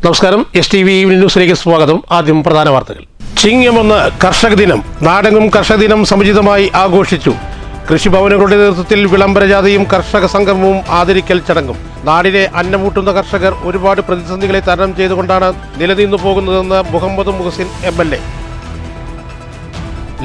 നമസ്കാരം. STV ന്യൂസിലേക്ക് സ്വാഗതം. ആദ്യം പ്രധാന വാർത്തകൾ. ചിങ്ങം 1 കർഷക ദിനം. നാടെങ്ങും കർഷക ദിനം സമുചിതമായി ആഘോഷിച്ചു. കൃഷിഭവനുകളുടെ നേതൃത്വത്തിൽ വിളംബര ജാഥയും കർഷക സംഗമവും ആദരിക്കൽ ചടങ്ങും. നാടിനെ അന്നമൂട്ടുന്ന കർഷകർ ഒരുപാട് പ്രതിസന്ധികളെ തരണം ചെയ്തുകൊണ്ടാണ് നിലനിന്നു പോകുന്നതെന്ന് Muhammad Muhsin MLA.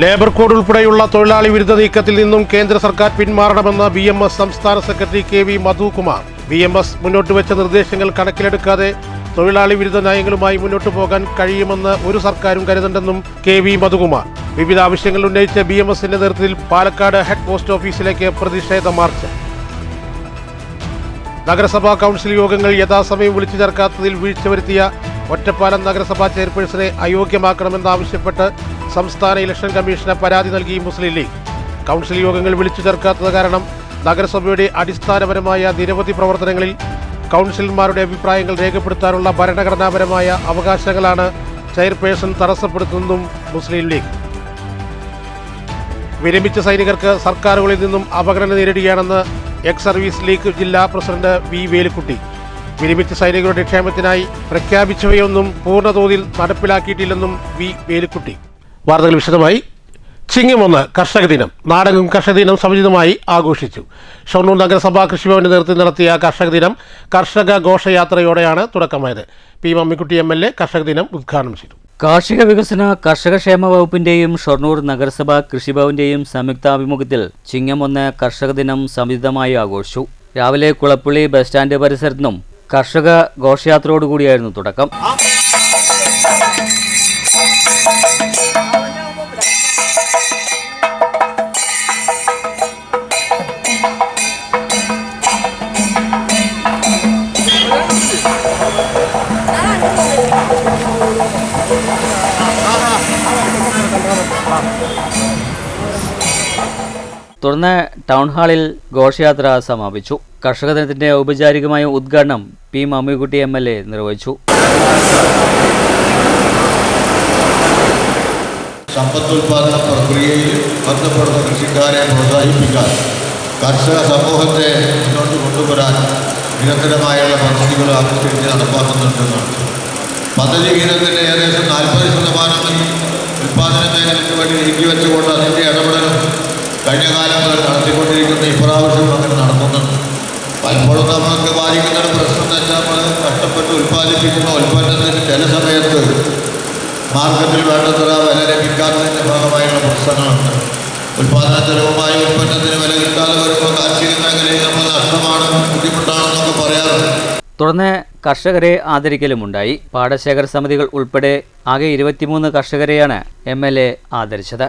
Labour code ഉൾപ്പെടെയുള്ള തൊഴിലാളി വിരുദ്ധ നീക്കത്തിൽ നിന്നും കേന്ദ്ര സർക്കാർ പിന്മാറണമെന്ന BMS സംസ്ഥാന സെക്രട്ടറി KV മധുകുമാർ. BMS മുന്നോട്ട് വെച്ച നിർദ്ദേശങ്ങൾ കണക്കിലെടുക്കാതെ തൊഴിലാളി വിരുദ്ധ നയങ്ങളുമായി മുന്നോട്ടു പോകാൻ കഴിയുമെന്ന് ഒരു സർക്കാരും കരുതണ്ടെന്നും KV മധുകുമാർ. വിവിധ ആവശ്യങ്ങൾ ഉന്നയിച്ച BMSന്റെ നേതൃത്വത്തിൽ പാലക്കാട് ഹെഡ് പോസ്റ്റ് ഓഫീസിലേക്ക് പ്രതിഷേധ മാർച്ച്. നഗരസഭാ കൗൺസിൽ യോഗങ്ങൾ യഥാസമയം വിളിച്ചു ചേർക്കാത്തതിൽ വീഴ്ച വരുത്തിയ ഒറ്റപ്പാലം നഗരസഭാ ചെയർപേഴ്സണെ അയോഗ്യമാക്കണമെന്നാവശ്യപ്പെട്ട് സംസ്ഥാന ഇലക്ഷൻ കമ്മീഷന് പരാതി നൽകി മുസ്ലിം ലീഗ്. കൗൺസിൽ യോഗങ്ങൾ വിളിച്ചു ചേർക്കാത്തത് കാരണം നഗരസഭയുടെ അടിസ്ഥാനപരമായ നിരവധി പ്രവർത്തനങ്ങളിൽ കൗൺസിലർമാരുടെ അഭിപ്രായങ്ങൾ രേഖപ്പെടുത്താനുള്ള ഭരണഘടനാപരമായ അവകാശങ്ങളാണ് ചെയർപേഴ്സൺ തടസ്സപ്പെടുത്തുന്നതും മുസ്ലിം ലീഗ്. വിരമിച്ച സൈനികർക്ക് സർക്കാരുകളിൽ നിന്നും അവഗണന നേരിടുകയാണെന്ന് എക്സ് സർവീസ് ലീഗ് ജില്ലാ പ്രസിഡന്റ് V വേലുക്കുട്ടി. വിരമിച്ച സൈനികരുടെ ക്ഷേമത്തിനായി പ്രഖ്യാപിച്ചവയൊന്നും പൂർണ്ണതോതിൽ നടപ്പിലാക്കിയിട്ടില്ലെന്നും V വേലുക്കുട്ടി. വാർത്തകൾ വിശദമായി. ചിങ്ങം 1 കർഷക ദിനം. നാടെങ്ങും കർഷക ദിനം സമുചിതമായി ആഘോഷിച്ചു. ഷൊർണൂർ നഗരസഭാ കൃഷിഭവന്റെ നേതൃത്വത്തിൽ നടത്തിയ കർഷക ദിനം കർഷക ഘോഷയാത്രയോടെയാണ് തുടക്കമായത്. P മമ്മിക്കുട്ടി MLA കർഷക ദിനം ഉദ്ഘാടനം ചെയ്തു. കാർഷിക വികസന കർഷകക്ഷേമ വകുപ്പിന്റെയും ഷൊർണൂർ നഗരസഭാ കൃഷിഭവന്റെയും സംയുക്താഭിമുഖ്യത്തിൽ ചിങ്ങം 1 കർഷക ദിനം സമുചിതമായി ആഘോഷിച്ചു. രാവിലെ കുളപ്പുള്ളി ബസ് സ്റ്റാൻഡ് പരിസരത്തു നിന്നും കർഷക ഘോഷയാത്രയോടുകൂടിയായിരുന്നു തുടക്കം. തുടർന്ന് ടൗൺ ഹാളിൽ ഘോഷയാത്ര സമാപിച്ചു. കർഷക ദിനത്തിന്റെ ഔപചാരികമായ ഉദ്ഘാടനം P മമ്മിക്കുട്ടി MLA നിർവഹിച്ചു. സമ്പത്തുൽപാദന പ്രക്രിയയിൽ ബന്ധപ്പെടുന്ന കൃഷിക്കാരെ പ്രോത്സാഹിപ്പിക്കാൻ കർഷക സമൂഹത്തെ മുന്നോട്ട് കൊണ്ടുവരാൻ നിരന്തരമായുള്ള പദ്ധതികൾ ആവിഷ്കരിച്ച് നടപ്പാക്കുന്നുണ്ടെന്നാണ്. പദ്ധതി വിഹിതത്തിൻ്റെ ഏകദേശം 40% ഉൽപാദന മേഖലയ്ക്ക് വേണ്ടി നീക്കിവെച്ചുകൊണ്ട് അതിൻ്റെ ഇടപെടലും കഴിഞ്ഞ കാലം മുതൽ നടത്തിക്കൊണ്ടിരിക്കുന്ന ഇപ്രാവശ്യം അങ്ങനെ നടക്കുന്നുണ്ട്. പലപ്പോഴും നമുക്ക് ബാധിക്കുന്ന ഒരു പ്രശ്നം എന്ന് വെച്ചാൽ നമ്മൾ കഷ്ടപ്പെട്ട് ഉൽപ്പാദിപ്പിക്കുന്ന ഉൽപ്പന്നത്തിന് ചില സമയത്ത് മാർക്കറ്റിൽ വേണ്ടത്ര വില ലഭിക്കാത്തതിൻ്റെ ഭാഗമായുള്ള പ്രശ്നങ്ങളുണ്ട്. ഉൽപ്പാദന ചെലവുമായി ഉൽപ്പന്നത്തിന് വില കിട്ടാതെ വരുമ്പോൾ കാർഷിക മേഖലയിൽ നമ്മൾ നഷ്ടമാണ്, ബുദ്ധിമുട്ടാണെന്നൊക്കെ പറയാറുണ്ട്. തുടർന്ന് കർഷകരെ ആദരിക്കലുമുണ്ടായി. പാടശേഖര സമിതികൾ ഉൾപ്പെടെ ആകെ 23 കർഷകരെയാണ് MLA ആദരിച്ചത്.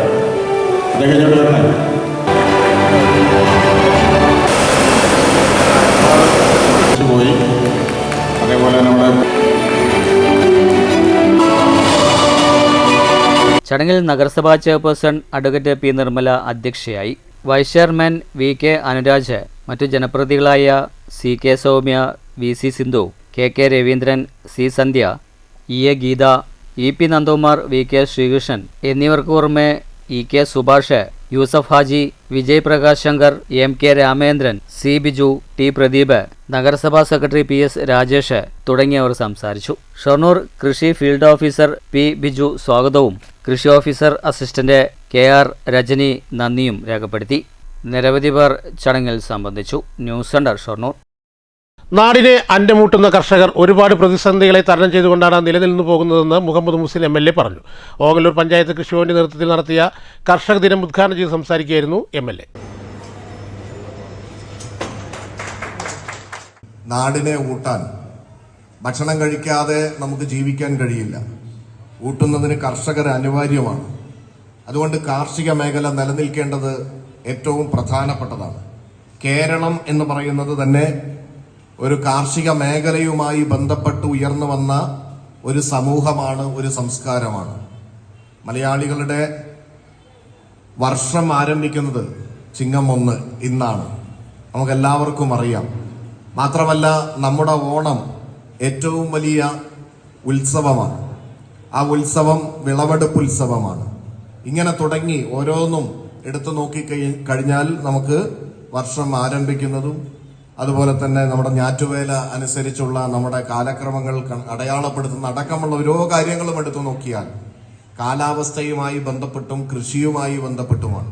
ചടങ്ങിൽ നഗരസഭാ ചെയർപേഴ്സൺ അഡ്വക്കേറ്റ് P നിർമ്മല അധ്യക്ഷയായി. വൈസ് ചെയർമാൻ VK അനുരാജ്, മറ്റു ജനപ്രതിനിധികളായ CK Soumya, VC Sindhu, KK Raveendran, C സന്ധ്യ, EA Geetha, EP Nandakumar, VK Sreekrishnan എന്നിവർക്ക് പുറമെ EK Subhash, Yusuf Haji, Vijay Prakash Shankar, MK Ramendran, C Biju, T Pradeep, നഗരസഭാ സെക്രട്ടറി PS രാജേഷ് തുടങ്ങിയവർ സംസാരിച്ചു. ഷൊർണൂർ കൃഷി ഫീൽഡ് ഓഫീസർ P ബിജു സ്വാഗതവും കൃഷി ഓഫീസർ അസിസ്റ്റന്റ് KR രജനി നന്ദിയും രേഖപ്പെടുത്തി. നിരവധി പേർ ചടങ്ങിൽ സംബന്ധിച്ചു. News centre Shoranur. നാടിനെ അന്നമൂട്ടുന്ന കർഷകർ ഒരുപാട് പ്രതിസന്ധികളെ തരണം ചെയ്തുകൊണ്ടാണ് നിലനിന്നു പോകുന്നതെന്ന് മുഹമ്മദ് മുഹസിൻ MLA പറഞ്ഞു. ഓങ്ങല്ലൂർ പഞ്ചായത്ത് കൃഷിഭവന്റെ നേതൃത്വത്തിൽ നടത്തിയ കർഷക ദിനം ഉദ്ഘാടനം ചെയ്ത് സംസാരിക്കുകയായിരുന്നു MLA. നാടിനെ ഊട്ടാൻ ഭക്ഷണം കഴിക്കാതെ നമുക്ക് ജീവിക്കാൻ കഴിയില്ല. ഊട്ടുന്നതിന് കർഷകർ അനിവാര്യമാണ്. അതുകൊണ്ട് കാർഷിക മേഖല നിലനിൽക്കേണ്ടത് ഏറ്റവും പ്രധാനപ്പെട്ടതാണ്. കേരളം എന്ന് പറയുന്നത് തന്നെ ഒരു കാർഷിക മേഖലയുമായി ബന്ധപ്പെട്ട് ഉയർന്നു വന്ന ഒരു സമൂഹമാണ്, ഒരു സംസ്കാരമാണ്. മലയാളികളുടെ വർഷം ആരംഭിക്കുന്നത് ചിങ്ങം 1 ഇന്നാണ്, നമുക്കെല്ലാവർക്കും അറിയാം. മാത്രമല്ല നമ്മുടെ ഓണം ഏറ്റവും വലിയ ഉത്സവമാണ്. ആ ഉത്സവം വിളവെടുപ്പ് ഉത്സവമാണ്. ഇങ്ങനെ തുടങ്ങി ഓരോന്നും എടുത്തു നോക്കി കഴിഞ്ഞാൽ നമുക്ക് വർഷം ആരംഭിക്കുന്നതും അതുപോലെ തന്നെ നമ്മുടെ ഞാറ്റുവേല അനുസരിച്ചുള്ള നമ്മുടെ കാലക്രമങ്ങൾ അടയാളപ്പെടുത്തുന്ന അടക്കമുള്ള ഓരോ കാര്യങ്ങളും എടുത്തു നോക്കിയാൽ കാലാവസ്ഥയുമായി ബന്ധപ്പെട്ടും കൃഷിയുമായി ബന്ധപ്പെട്ടുമാണ്.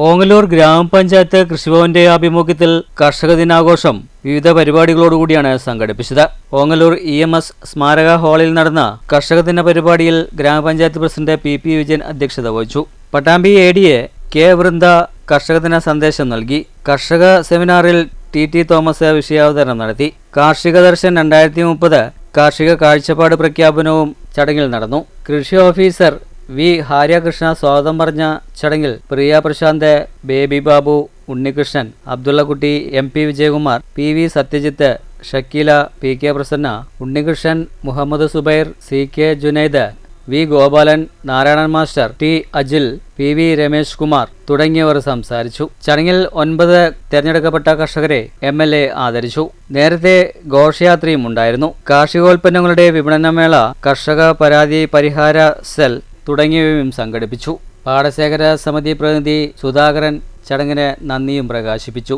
ഓങ്ങല്ലൂർ ഗ്രാമപഞ്ചായത്ത് കൃഷിഭവന്റെ ആഭിമുഖ്യത്തിൽ കർഷക ദിനാഘോഷം വിവിധ പരിപാടികളോടുകൂടിയാണ് സംഘടിപ്പിച്ചത്. ഓങ്ങല്ലൂർ EMS സ്മാരക ഹാളിൽ നടന്ന കർഷക ദിന പരിപാടിയിൽ ഗ്രാമപഞ്ചായത്ത് പ്രസിഡന്റ് PP വിജയൻ അധ്യക്ഷത വഹിച്ചു. പട്ടാമ്പി ADA K വൃന്ദ കർഷക ദിന സന്ദേശം നൽകി. കർഷക സെമിനാറിൽ TT തോമസ് വിഷയാവതരണം നടത്തി. കാർഷിക ദർശൻ 2030 കാർഷിക കാഴ്ചപ്പാട് പ്രഖ്യാപനവും ചടങ്ങിൽ നടന്നു. കൃഷി ഓഫീസർ V ഹാര്യകൃഷ്ണ സ്വാഗതം പറഞ്ഞ ചടങ്ങിൽ Priya Prashanth, Baby Babu, Unnikrishnan, Abdullakutty, MP Vijayakumar, PV Sathyajith, Shakeela, PK Prasanna, Unnikrishnan, Muhammad Zubair, CK Junaid, V Gopalan, Narayanan master, T Ajil, PV Ramesh Kumar തുടങ്ങിയവർ സംസാരിച്ചു. ചടങ്ങിൽ 9 തെരഞ്ഞെടുക്കപ്പെട്ട കർഷകരെ MLA ആദരിച്ചു. നേരത്തെ ഘോഷയാത്രയും ഉണ്ടായിരുന്നു. കാർഷികോൽപ്പന്നങ്ങളുടെ വിപണനമേള, കർഷക പരാതി പരിഹാര സെൽ തുടങ്ങിയവയും സംഘടിപ്പിച്ചു. പാടശേഖര സമിതി പ്രതിനിധി സുധാകരൻ ചടങ്ങിന് നന്ദിയും പ്രകാശിപ്പിച്ചു.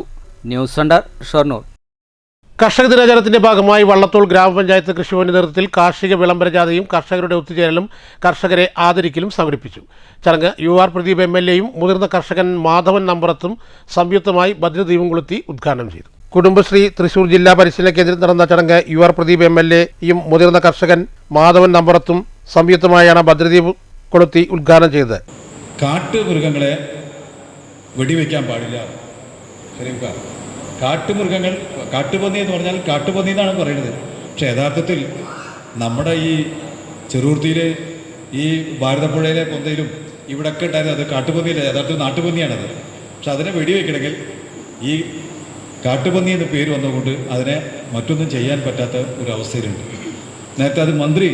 News centre, Shoranur. കർഷക ദിനാചരണത്തിന്റെ ഭാഗമായി വള്ളത്തോൾ ഗ്രാമപഞ്ചായത്ത് കൃഷിഭവന്റെ നേതൃത്വത്തിൽ കാർഷിക വിളംബര ജാഥയും കർഷകരുടെ ഒത്തുചേരലും കർഷകരെ ആദരിക്കലും സംഘടിപ്പിച്ചു. ചടങ്ങ് UR പ്രദീപ് MLAയും മുതിർന്ന കർഷകൻ മാധവൻ നമ്പറത്തും സംയുക്തമായി ഭദ്രദീപം കൊളുത്തി ഉദ്ഘാടനം ചെയ്തു. കുടുംബശ്രീ തൃശൂർ ജില്ലാ പരിശീലന കേന്ദ്രത്തിൽ നടന്ന ചടങ്ങ് UR പ്രദീപ് MLAയും മുതിർന്ന കർഷകൻ മാധവൻ നമ്പറത്തും സംയുക്തമായാണ് ഭദ്രദീപം കൊളുത്തി ഉദ്ഘാടനം ചെയ്തത്. കാട്ടുമൃഗങ്ങളെ വെടിവെക്കാൻ പാടില്ല. കാട്ടുമൃഗങ്ങൾ, കാട്ടുപന്നി എന്ന് പറഞ്ഞാൽ കാട്ടുപന്നി എന്നാണ് പറയുന്നത്. പക്ഷെ യഥാർത്ഥത്തിൽ നമ്മുടെ ഈ ചെറുകുർത്തിയിലെ ഈ ഭാരതപ്പുഴയിലെ പൊന്തയിലും ഇവിടെയൊക്കെ ഉണ്ടായിരുന്നത് അത് കാട്ടുപന്നിയില്ല, യഥാർത്ഥത്തിൽ നാട്ടുപന്നിയാണത്. പക്ഷെ അതിനെ വെടിവെക്കണമെങ്കിൽ ഈ കാട്ടുപന്നി എന്ന് പേര് വന്നുകൊണ്ട് അതിനെ മറ്റൊന്നും ചെയ്യാൻ പറ്റാത്ത ഒരു അവസ്ഥയിലുണ്ട്. നേരത്തെ അത് മന്ത്രി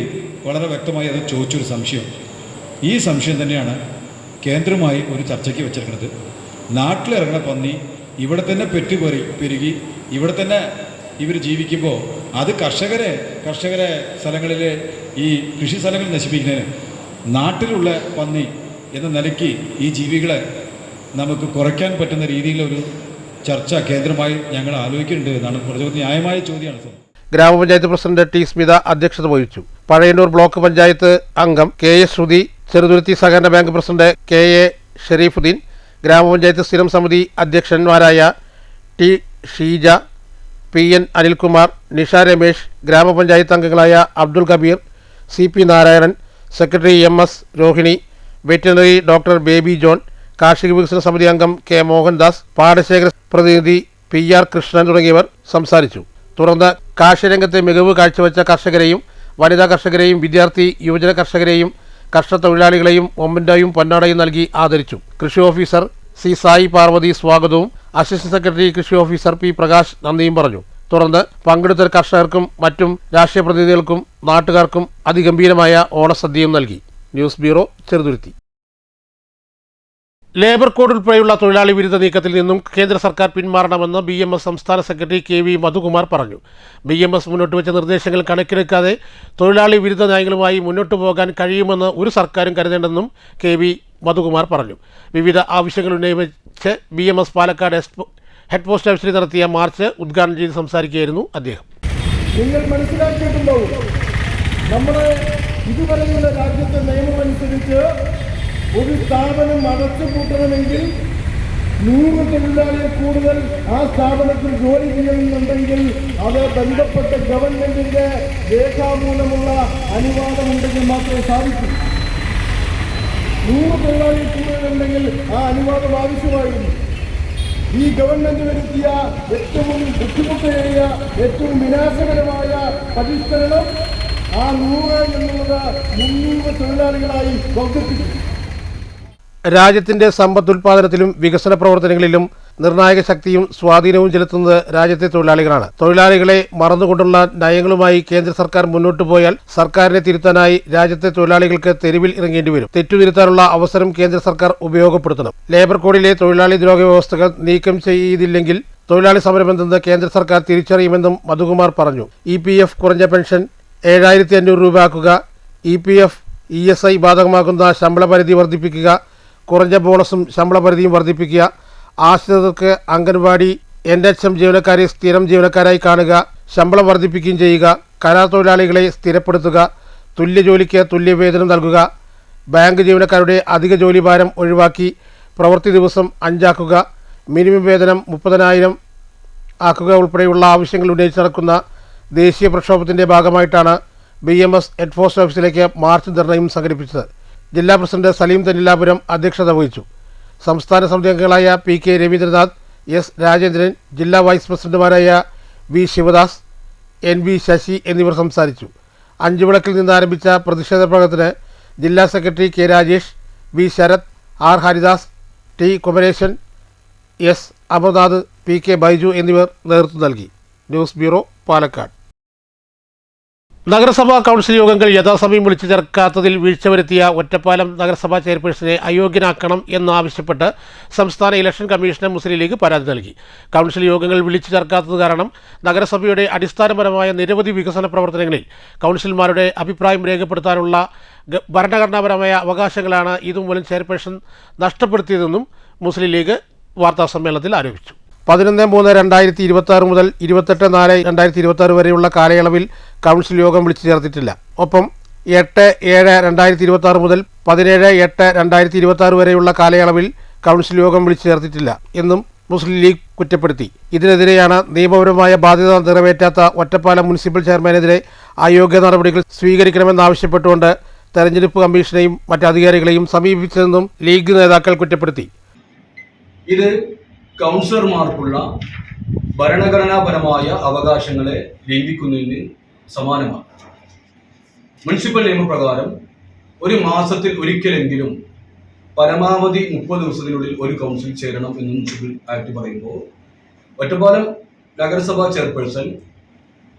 വളരെ വ്യക്തമായി അത് ചോദിച്ചൊരു സംശയം. ഈ സംശയം തന്നെയാണ് കേന്ദ്രമായി ഒരു ചർച്ചയ്ക്ക് വെച്ചിരിക്കുന്നത്. നാട്ടിലിറങ്ങുന്ന പന്നി ഇവിടെ തന്നെ പെരുകി ഇവിടെ തന്നെ ഇവർ ജീവിക്കുമ്പോൾ അത് കർഷകരെ സ്ഥലങ്ങളിലെ ഈ കൃഷി സ്ഥലങ്ങൾ നശിപ്പിക്കുന്നതിന് നാട്ടിലുള്ള പന്നി എന്ന നിലയ്ക്ക് ഈ ജീവികളെ നമുക്ക് കുറയ്ക്കാൻ പറ്റുന്ന രീതിയിലൊരു ചർച്ച കേന്ദ്രമായി ഞങ്ങൾ ആലോചിക്കുന്നുണ്ട് എന്നാണ് വളരെ ന്യായമായ ചോദ്യമാണ്. ഗ്രാമപഞ്ചായത്ത് പ്രസിഡന്റ് T സ്മിത അധ്യക്ഷത വഹിച്ചു. പഴയന്നൂർ ബ്ലോക്ക് പഞ്ചായത്ത് അംഗം KS ശ്രുതി, ചെറുതുരുത്തി സഹകരണ ബാങ്ക് പ്രസിഡന്റ് KA ഷെരീഫുദ്ദീൻ, ഗ്രാമപഞ്ചായത്ത് സ്ഥിരം സമിതി അധ്യക്ഷന്മാരായ T ഷീജ, PN അനിൽകുമാർ, നിഷ രമേശ്, ഗ്രാമപഞ്ചായത്ത് അംഗങ്ങളായ Abdul Kabir, CP Narayanan, secretary MS Rohini, veterinary doctor Baby John, കാർഷിക വികസന സമിതി അംഗം K മോഹൻദാസ്, പാടശേഖര പ്രതിനിധി PR കൃഷ്ണൻ തുടങ്ങിയവർ സംസാരിച്ചു. തുടർന്ന് കാർഷികരംഗത്തെ മികവ് കാഴ്ചവെച്ച കർഷകരെയും വനിതാ കർഷകരെയും വിദ്യാർത്ഥി യുവജന കർഷകരെയും കർഷക തൊഴിലാളികളെയും ഒമ്മൻ്റെയും പൊന്നാടയും നൽകി ആദരിച്ചു. കൃഷി ഓഫീസർ C സായി പാർവതി സ്വാഗതവും അസിസ്റ്റന്റ് സെക്രട്ടറി കൃഷി ഓഫീസർ P പ്രകാശ് നന്ദിയും പറഞ്ഞു. തുടർന്ന് പങ്കെടുത്ത കർഷകർക്കും മറ്റും രാഷ്ട്രീയ പ്രതിനിധികൾക്കും നാട്ടുകാർക്കും അതിഗംഭീരമായ ഓണസദ്യയും നൽകി. News bureau, Cheruthuruthy. Labour code ഉൾപ്പെടെയുള്ള തൊഴിലാളി വിരുദ്ധ നീക്കത്തിൽ നിന്നും കേന്ദ്ര സർക്കാർ പിന്മാറണമെന്ന് BMS സംസ്ഥാന സെക്രട്ടറി KV മധുകുമാർ പറഞ്ഞു. BMS മുന്നോട്ട് വെച്ച നിർദ്ദേശങ്ങൾ കണക്കിലെടുക്കാതെ തൊഴിലാളി വിരുദ്ധ നയങ്ങളുമായി മുന്നോട്ടു പോകാൻ കഴിയുമെന്ന് ഒരു സർക്കാരും കരുതേണ്ടെന്നും KV മധുകുമാർ പറഞ്ഞു. വിവിധ ആവശ്യങ്ങൾ ഉന്നയിച്ച് BMS പാലക്കാട് ഹെഡ് പോസ്റ്റ് ഓഫീസിൽ നടത്തിയ മാർച്ച് ഉദ്ഘാടനം ചെയ്ത് സംസാരിക്കുകയായിരുന്നു അദ്ദേഹം. നിങ്ങൾ മനസ്സിലാക്കിയിട്ടുണ്ടാവും, നമ്മുടെ ഇതുവരെയുള്ള രാജ്യത്തെ നിയമമനുസരിച്ച് ഒരു സ്ഥാപനം അടച്ചുപൂട്ടണമെങ്കിൽ 100 തൊഴിലാളികൾ കൂടുതൽ ആ സ്ഥാപനത്തിൽ ജോലി ചെയ്യുന്നുണ്ടെങ്കിൽ അത് ബന്ധപ്പെട്ട ഗവൺമെന്റിന്റെ രേഖാമൂലമുള്ള അനുവാദമുണ്ടെങ്കിൽ മാത്രമേ സാധിക്കൂ. 100 തൊഴിലാളികൾ കൂടുതലുണ്ടെങ്കിൽ ആ അനുവാദം ആവശ്യമായിരുന്നു. ഈ ഗവൺമെന്റ് വരുത്തിയ ഏറ്റവും ബുദ്ധിമുട്ടേറിയ ഏറ്റവും വിനാശകരമായ പരിഷ്കരണം ആ 100 എന്നുള്ളത് 300 തൊഴിലാളികളായി വർദ്ധിപ്പിച്ചു. രാജ്യത്തിന്റെ സമ്പദുൽപാദനത്തിലും വികസന പ്രവർത്തനങ്ങളിലും നിർണായക ശക്തിയും സ്വാധീനവും ചെലുത്തുന്നത് രാജ്യത്തെ തൊഴിലാളികളാണ്. തൊഴിലാളികളെ മറന്നുകൊണ്ടുള്ള നയങ്ങളുമായി കേന്ദ്ര സർക്കാർ മുന്നോട്ടു പോയാൽ സർക്കാരിനെ തിരുത്താനായി രാജ്യത്തെ തൊഴിലാളികൾക്ക് തെരുവിൽ ഇറങ്ങേണ്ടി വരും. തെറ്റുതിരുത്താനുള്ള അവസരം കേന്ദ്ര സർക്കാർ ഉപയോഗപ്പെടുത്തണം. ലേബർ കോഡിലെ തൊഴിലാളി ദ്രോഹ വ്യവസ്ഥകൾ നീക്കം ചെയ്തില്ലെങ്കിൽ തൊഴിലാളി സമരമെന്തെന്ന് കേന്ദ്ര സർക്കാർ തിരിച്ചറിയുമെന്നും മധുകുമാർ പറഞ്ഞു. EPF കുറഞ്ഞ പെൻഷൻ 7500 രൂപ ആക്കുക, EPF ESI ബാധകമാക്കുന്ന ശമ്പള പരിധി വർദ്ധിപ്പിക്കുക, കുറഞ്ഞ ബോണസും ശമ്പള പരിധിയും വർദ്ധിപ്പിക്കുക, ആശ്രിതർക്ക് അംഗൻവാടി NHM ജീവനക്കാരെ സ്ഥിരം ജീവനക്കാരായി കാണുക, ശമ്പളം വർദ്ധിപ്പിക്കുകയും ചെയ്യുക, കരാർ തൊഴിലാളികളെ സ്ഥിരപ്പെടുത്തുക, തുല്യ ജോലിക്ക് തുല്യ വേതനം നൽകുക, ബാങ്ക് ജീവനക്കാരുടെ അധിക ജോലിഭാരം ഒഴിവാക്കി പ്രവൃത്തി ദിവസം 5 ആക്കുക, മിനിമം വേതനം 30,000 ആക്കുക ഉൾപ്പെടെയുള്ള ആവശ്യങ്ങൾ ഉന്നയിച്ച് നടക്കുന്ന ദേശീയ പ്രക്ഷോഭത്തിൻ്റെ ഭാഗമായിട്ടാണ് BMS ഹെഡ് പോസ്റ്റ് ഓഫീസിലേക്ക് മാർച്ച് ധർണയും സംഘടിപ്പിച്ചത്. ജില്ലാ പ്രസിഡന്റ് സലീം തെന്നിലാപുരം അധ്യക്ഷത വഹിച്ചു. സംസ്ഥാന സമിതി അംഗങ്ങളായ PK രവീന്ദ്രനാഥ്, S രാജേന്ദ്രൻ, ജില്ലാ വൈസ് പ്രസിഡന്റുമാരായ V ശിവദാസ്, NB ശശി എന്നിവർ സംസാരിച്ചു. അഞ്ചുവിളക്കിൽ നിന്ന് ആരംഭിച്ച പ്രതിഷേധ പ്രകടനത്തിന് ജില്ലാ secretary K Rajesh, V Sarath, R Haridas, T Kumaresan, S Amarnath, PK Baiju എന്നിവർ നേതൃത്വം നൽകി. News bureau, Palakkad. നഗരസഭാ കൗൺസിൽ യോഗങ്ങൾ യഥാസമയം വിളിച്ചു ചേർക്കാത്തതിൽ വീഴ്ച വരുത്തിയ ഒറ്റപ്പാലം നഗരസഭാ ചെയർപേഴ്സണെ അയോഗ്യനാക്കണം എന്നാവശ്യപ്പെട്ട് സംസ്ഥാന ഇലക്ഷൻ കമ്മീഷന് മുസ്ലിം ലീഗ് പരാതി നൽകി. കൗൺസിൽ യോഗങ്ങൾ വിളിച്ചു ചേർക്കാത്തത് കാരണം നഗരസഭയുടെ അടിസ്ഥാനപരമായ നിരവധി വികസന പ്രവർത്തനങ്ങളിൽ കൗൺസിലർമാരുടെ അഭിപ്രായം രേഖപ്പെടുത്താനുള്ള ഭരണഘടനാപരമായ അവകാശങ്ങളാണ് ഇതുമൂലം ചെയർപേഴ്സൺ നഷ്ടപ്പെടുത്തിയതെന്നും മുസ്ലിം ലീഗ് വാർത്താസമ്മേളനത്തിൽ ആരോപിച്ചു. 11/3/2026 മുതൽ 28/4/2026 വരെയുള്ള കാലയളവിൽ കൗൺസിൽ യോഗം വിളിച്ചു ചേർത്തിട്ടില്ല. ഒപ്പം 8/7/2026 മുതൽ 17/8/2026 വരെയുള്ള കാലയളവിൽ കൗൺസിൽ യോഗം വിളിച്ചു ചേർത്തിട്ടില്ല എന്നും മുസ്ലിം ലീഗ് കുറ്റപ്പെടുത്തി. ഇതിനെതിരെയാണ് നിയമപരമായ ബാധ്യത നിറവേറ്റാത്ത ഒറ്റപ്പാലം മുനിസിപ്പൽ ചെയർമാനെതിരെ അയോഗ്യ നടപടികൾ സ്വീകരിക്കണമെന്നാവശ്യപ്പെട്ടുകൊണ്ട് തെരഞ്ഞെടുപ്പ് കമ്മീഷനെയും മറ്റ് അധികാരികളെയും സമീപിച്ചതെന്നും ലീഗ് നേതാക്കൾ കുറ്റപ്പെടുത്തി. ഇത് കൗൺസിലർമാർക്കുള്ള ഭരണഘടനാപരമായ അവകാശങ്ങളെ ലംഘിക്കുന്നതിന് സമാനമാണ്. മുനിസിപ്പൽ നിയമപ്രകാരം ഒരു മാസത്തിൽ ഒരിക്കലെങ്കിലും പരമാവധി 30 ദിവസത്തിനുള്ളിൽ ഒരു കൗൺസിൽ ചേരണം എന്ന് മുനിസിപ്പൽ ആക്ട് പറയുമ്പോൾ ഒറ്റപ്പാലം നഗരസഭാ ചെയർപേഴ്സൺ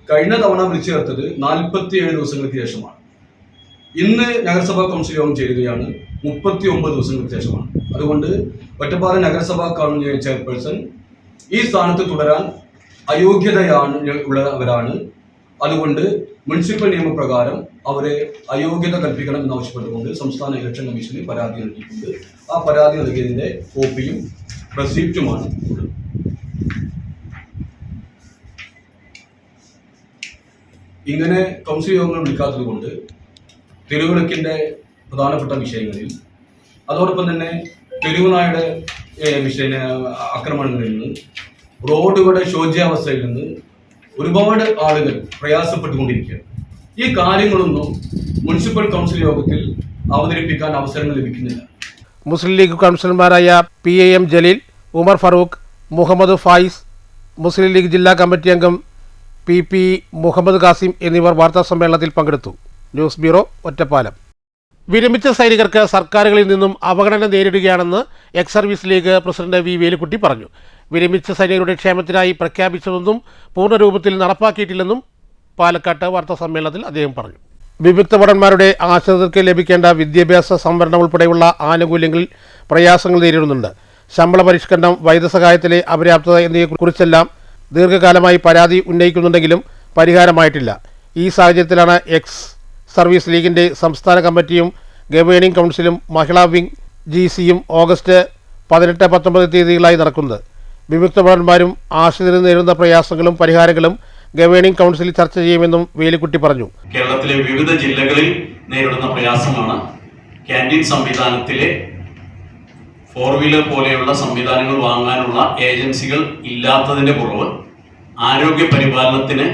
കഴിഞ്ഞ തവണ വിളിച്ചു ചേർത്തത് 47 ദിവസങ്ങൾക്ക് ശേഷമാണ്. ഇന്ന് നഗരസഭാ കൗൺസിൽ യോഗം ചേരുകയാണ് 39 ദിവസങ്ങൾക്ക് ശേഷമാണ്. അതുകൊണ്ട് ഒറ്റപ്പാലം നഗരസഭാ ചെയർപേഴ്സൺ ഈ സ്ഥാനത്ത് തുടരാൻ ഉള്ളവരാണ്. അതുകൊണ്ട് മുനിസിപ്പൽ നിയമപ്രകാരം അവരെ അയോഗ്യത കൽപ്പിക്കണം എന്നാവശ്യപ്പെട്ടുകൊണ്ട് സംസ്ഥാന ഇലക്ഷൻ കമ്മീഷന് പരാതി നൽകിയിട്ടുണ്ട്. ആ പരാതി നൽകിയതിൻ്റെ കോപ്പിയും റെസിപ്റ്റുമാണ് ഉള്ളത്. ഇങ്ങനെ കൗൺസിൽ യോഗങ്ങൾ വിളിക്കാത്തത് കൊണ്ട് തെരുവിളക്കിൻ്റെ പ്രധാനപ്പെട്ട വിഷയങ്ങളിൽ, അതോടൊപ്പം തന്നെ തെരുവുനായുടെ ആക്രമണങ്ങളിൽ നിന്ന്, റോഡുകളുടെ ശോച്യാവസ്ഥയിൽ നിന്ന് ഒരുപാട് ആളുകൾ പ്രയാസപ്പെട്ടുകൊണ്ടിരിക്കുകയാണ്. ഈ കാര്യങ്ങളൊന്നും മുനിസിപ്പൽ കൗൺസിൽ യോഗത്തിൽ അവതരിപ്പിക്കാൻ അവസരങ്ങൾ ലഭിക്കുന്നില്ല. മുസ്ലിം ലീഗ് കൗൺസിലർമാരായ PAM ജലീൽ, ഉമർ ഫറൂഖ്, മുഹമ്മദ് ഫായിസ്, മുസ്ലിം ലീഗ് ജില്ലാ കമ്മിറ്റി അംഗം PP മുഹമ്മദ് ഖാസിം എന്നിവർ വാർത്താസമ്മേളനത്തിൽ പങ്കെടുത്തു. News bureau, Ottapalam. വിരമിച്ച സൈനികർക്ക് സർക്കാരുകളിൽ നിന്നും അവഗണന നേരിടുകയാണെന്ന് ex service league president V Velukutty പറഞ്ഞു. വിരമിച്ച സൈനികരുടെ ക്ഷേമത്തിനായി പ്രഖ്യാപിച്ചതൊന്നും പൂർണ്ണരൂപത്തിൽ നടപ്പാക്കിയിട്ടില്ലെന്നും പാലക്കാട്ട് വാർത്താസമ്മേളനത്തിൽ അദ്ദേഹം പറഞ്ഞു. വിമുക്ത ഭടന്മാരുടെ ആശ്രിതർക്ക് ലഭിക്കേണ്ട വിദ്യാഭ്യാസ സംവരണം ഉൾപ്പെടെയുള്ള ആനുകൂല്യങ്ങളിൽ പ്രയാസങ്ങൾ നേരിടുന്നുണ്ട്. ശമ്പള പരിഷ്കരണം, വൈദ്യസഹായത്തിലെ അപര്യാപ്തത എന്നിവയെക്കുറിച്ചെല്ലാം ദീർഘകാലമായി പരാതി ഉന്നയിക്കുന്നുണ്ടെങ്കിലും പരിഹാരമായിട്ടില്ല. ഈ സാഹചര്യത്തിലാണ് എക്സ് സർവീസ് ലീഗിൻ്റെ സംസ്ഥാന കമ്മിറ്റിയും ഗവേണിംഗ് കൗൺസിലും മഹിളാ വിംഗ് GCയും ഓഗസ്റ്റ് 18-19 തീയതികളായി നടക്കുന്നത്. വിമുക്ത ഭടന്മാരും ആശ്രിതരും നേരിടുന്ന പ്രയാസങ്ങളും പരിഹാരങ്ങളും ഗവേണിംഗ് കൗൺസിൽ ചർച്ച ചെയ്യുമെന്നും വേലുക്കുട്ടി പറഞ്ഞു. കേരളത്തിലെ വിവിധ ജില്ലകളിൽ നേരിടുന്ന പ്രയാസമാണ് ക്യാൻറ്റീൻ സംവിധാനത്തിലെ 4 വീലർ പോലെയുള്ള സംവിധാനങ്ങൾ വാങ്ങാനുള്ള ഏജൻസികൾ ഇല്ലാത്തതിൻ്റെ കുറവ്, ആരോഗ്യ പരിപാലനത്തിന്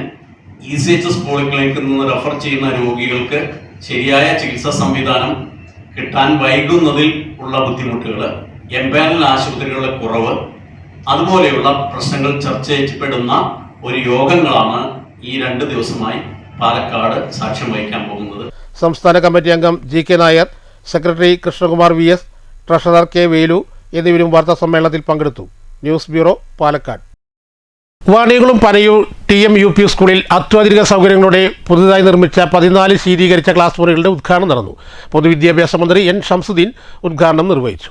ECHS പോളിക്ലിനിക്കിൽ നിന്ന് റെഫർ ചെയ്യുന്ന രോഗികൾക്ക് ശരിയായ ചികിത്സാ സംവിധാനം കിട്ടാൻ വൈകുന്നതിൽ ഉള്ള ബുദ്ധിമുട്ടുകൾ, എംപാനൽ ആശുപത്രികളുടെ കുറവ്, അതുപോലെയുള്ള പ്രശ്നങ്ങൾ ചർച്ച ചെയ്യപ്പെടുന്ന ഒരു യോഗങ്ങളാണ് ഈ 2 ദിവസമായി പാലക്കാട് സാക്ഷ്യം വഹിക്കാൻ പോകുന്നത്. സംസ്ഥാന കമ്മിറ്റി അംഗം GK Nair, secretary Krishnakumar VS, treasurer K Velu എന്നിവരും വാർത്താ സമ്മേളനത്തിൽ പങ്കെടുത്തു. News bureau, Palakkad. Vaniyakulam Panayur TMUP സ്കൂളിൽ അത്യാധുനിക സൗകര്യങ്ങളോടെ പുതുതായി നിർമ്മിച്ച 14 ശീതീകരിച്ച ക്ലാസ് മുറികളുടെ ഉദ്ഘാടനം നടന്നു. പൊതുവിദ്യാഭ്യാസ മന്ത്രി N ഷംസുദ്ദീൻ ഉദ്ഘാടനം നിർവഹിച്ചു.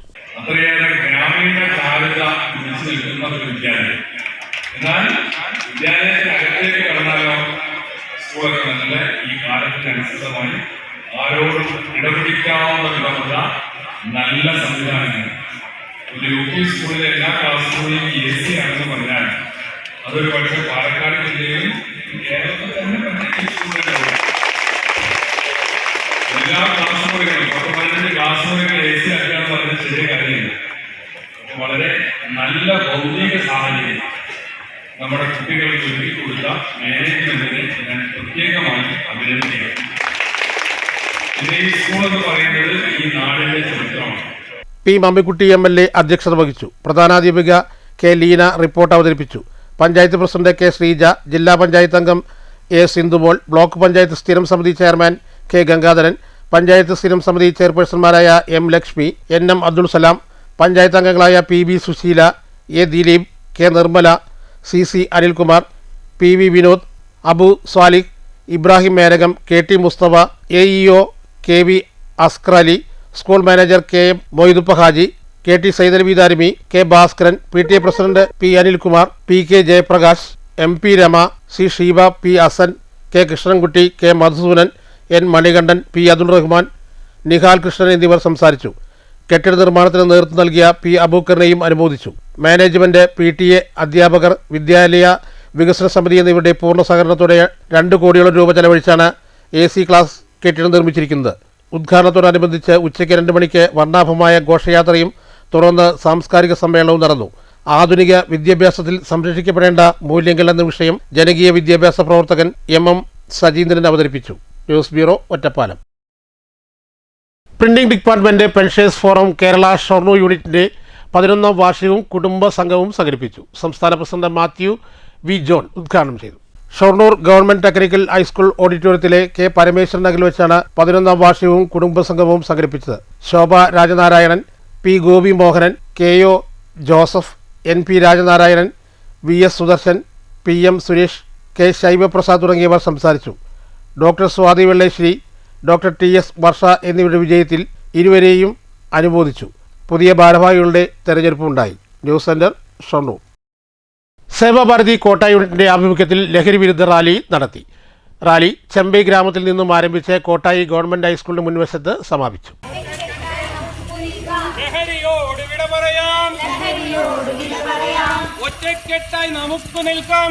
ആരോടും ഇടപിടിക്കാവുന്ന നല്ല സംവിധാനങ്ങൾ ഒരു UP സ്കൂളിലെ എല്ലാ ക്ലാസ്സുകളിലും AC ആണെന്ന് പറഞ്ഞാൽ അതൊരു പക്ഷേ പാലക്കാട് ജില്ലയിലും കേരളത്തിൽ തന്നെ സ്കൂളുകളുണ്ട്. എല്ലാ ക്ലാസ് മുറികളും 10-15 ക്ലാസ് മുറികൾ AC ആക്കിയാന്ന് പറഞ്ഞത് ചെറിയ കാര്യമില്ല. വളരെ നല്ല ഭൗതിക സാഹചര്യം നമ്മുടെ കുട്ടികൾക്ക് ഒരുക്കി കൊടുത്ത മാനേജ്മെന്റിനെ ഞാൻ പ്രത്യേകമായി അഭിനന്ദിക്കുകയാണ്. പിന്നെ ഈ സ്കൂൾ എന്ന് പറയുന്നത് ഈ നാടിന്റെ ചരിത്രമാണ്. പി മമ്മിക്കുട്ടി MLA അധ്യക്ഷത വഹിച്ചു. പ്രധാനാധ്യാപിക കെ ലീന റിപ്പോർട്ട് അവതരിപ്പിച്ചു. പഞ്ചായത്ത് പ്രസിഡന്റ് കെ ശ്രീജ, ജില്ലാ പഞ്ചായത്ത് അംഗം എ സിന്ധുമോൾ, ബ്ലോക്ക് പഞ്ചായത്ത് സ്ഥിരം സമിതി ചെയർമാൻ കെ ഗംഗാധരൻ, പഞ്ചായത്ത് സ്ഥിരം സമിതി ചെയർപേഴ്സൺമാരായ M ലക്ഷ്മി, NM അബ്ദുൾ സലാം, പഞ്ചായത്ത് അംഗങ്ങളായ PB Susheela, A Dileep, K Nirmala, CC Anilkumar, PV Vinod, Abu Swalih, Ibrahim Merakam, KT Musthafa, AEO KV Askar Ali, school manager KM Moiduppa Haji, KT Saidalavi Darimi, K Bhaskaran, PTA president P Anilkumar, PK Jayaprakash, MP Rama, C Sheeba, P Asan, K Krishnankutty, K Madhusoodanan, N Manikandan, P Abdul Rahman, Nihal Krishnan എന്നിവർ സംസാരിച്ചു. കെട്ടിട നിർമ്മാണത്തിന് നേതൃത്വം നൽകിയ P അബൂക്കറിനെയും അനുമോദിച്ചു. മാനേജ്മെന്റ്, PTA, അധ്യാപകർ, വിദ്യാലയ വികസന സമിതി എന്നിവരുടെ പൂർണ്ണ സഹകരണത്തോടെ 2 കോടിയോളം രൂപ ചെലവഴിച്ചാണ് AC ക്ലാസ് കെട്ടിടം നിർമ്മിച്ചിരിക്കുന്നത്. ഉദ്ഘാടനത്തോടനുബന്ധിച്ച് ഉച്ചയ്ക്ക് 2 മണിക്ക് വർണ്ണാഭമായ ഘോഷയാത്രയും തുടർന്ന് സാംസ്കാരിക സമ്മേളനവും നടന്നു. ആധുനിക വിദ്യാഭ്യാസത്തിൽ സംരക്ഷിക്കപ്പെടേണ്ട മൂല്യങ്ങൾ എന്ന വിഷയം ജനകീയ വിദ്യാഭ്യാസ പ്രവർത്തകൻ MM സജീന്ദ്രൻ അവതരിപ്പിച്ചു. News bureau, Ottapalam. Printing department pensioners forum Kerala Shoranur യൂണിറ്റിന്റെ 11ാം വാർഷികവും കുടുംബ സംഘവും സംഘടിപ്പിച്ചു. സംസ്ഥാന പ്രസിഡന്റ് മാത്യു വി ജോൺ ഉദ്ഘാടനം ചെയ്തു. ഷൊർണൂർ ഗവൺമെന്റ് ടെക്നിക്കൽ ഹൈസ്കൂൾ ഓഡിറ്റോറിയത്തിലെ K പരമേശ്വരൻ നഗറിൽ വെച്ചാണ് 11ാം വാർഷികവും കുടുംബ സംഘവും സംഘടിപ്പിച്ചത്. Shobha Rajanarayanan, P Gopi Mohanan, KO Joseph, NP Rajanarayanan, VS Sudarshan, PM Suresh, K Shaivaprasad തുടങ്ങിയവർ സംസാരിച്ചു. Doctor Swathi Vellesseri, doctor TS Varsha എന്നിവരുടെ വിജയത്തിൽ ഇരുവരെയും അനുമോദിച്ചു. പുതിയ ഭാരവാഹികളുടെ തെരഞ്ഞെടുപ്പുണ്ടായി. News centre, Shoranur. സേവാഭാരതി കോട്ട യൂണിറ്റിന്റെ ആഭിമുഖ്യത്തിൽ ലഹരി വിരുദ്ധ റാലി നടത്തി. റാലി ചെമ്പൈ ഗ്രാമത്തിൽ നിന്നും ആരംഭിച്ച് കോട്ടായി ഗവൺമെന്റ് ഹൈസ്കൂളിന് മുൻവശത്ത് സമാപിച്ചു. ഒറ്റക്കെട്ടായി നമുക്ക് നിൽക്കാം,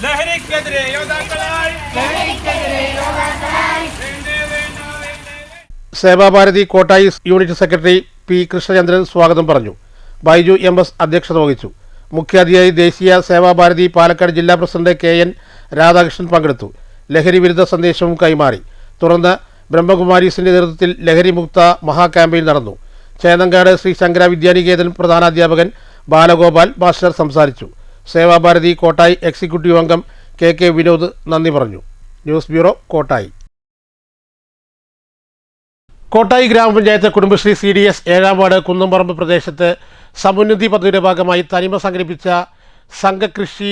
ലഹരിക്കെതിരെ യോദ്ധാക്കളായി. Sevabharathi Kottayi unit secretary P Krishnachandran സ്വാഗതം പറഞ്ഞു. ബൈജു MS അധ്യക്ഷത വഹിച്ചു. മുഖ്യാതിഥിയായി ദേശീയ സേവാഭാരതി പാലക്കാട് ജില്ലാ പ്രസിഡന്റ് KN രാധാകൃഷ്ണൻ പങ്കെടുത്തു. ലഹരി വിരുദ്ധ സന്ദേശവും കൈമാറി. തുടർന്ന് ബ്രഹ്മകുമാരീസിന്റെ നേതൃത്വത്തിൽ ലഹരിമുക്ത മഹാ ക്യാമ്പയിൻ നടന്നു. ചേന്നങ്കാട് ശ്രീ ശങ്കര വിദ്യാനികേതൻ പ്രധാനാധ്യാപകൻ ബാലഗോപാൽ മാസ്റ്റർ സംസാരിച്ചു. സേവാഭാരതി കോട്ടായി എക്സിക്യൂട്ടീവ് അംഗം KK വിനോദ് നന്ദി പറഞ്ഞു. News bureau, Kottayi. കോട്ടായി ഗ്രാമപഞ്ചായത്ത് കുടുംബശ്രീ CDS 7ാം വാർഡ് കുന്നംപറമ്പ് പ്രദേശത്ത് സമുന്നതി പദ്ധതിയുടെ ഭാഗമായി തനിമ സംഘടിപ്പിച്ച സംഘകൃഷി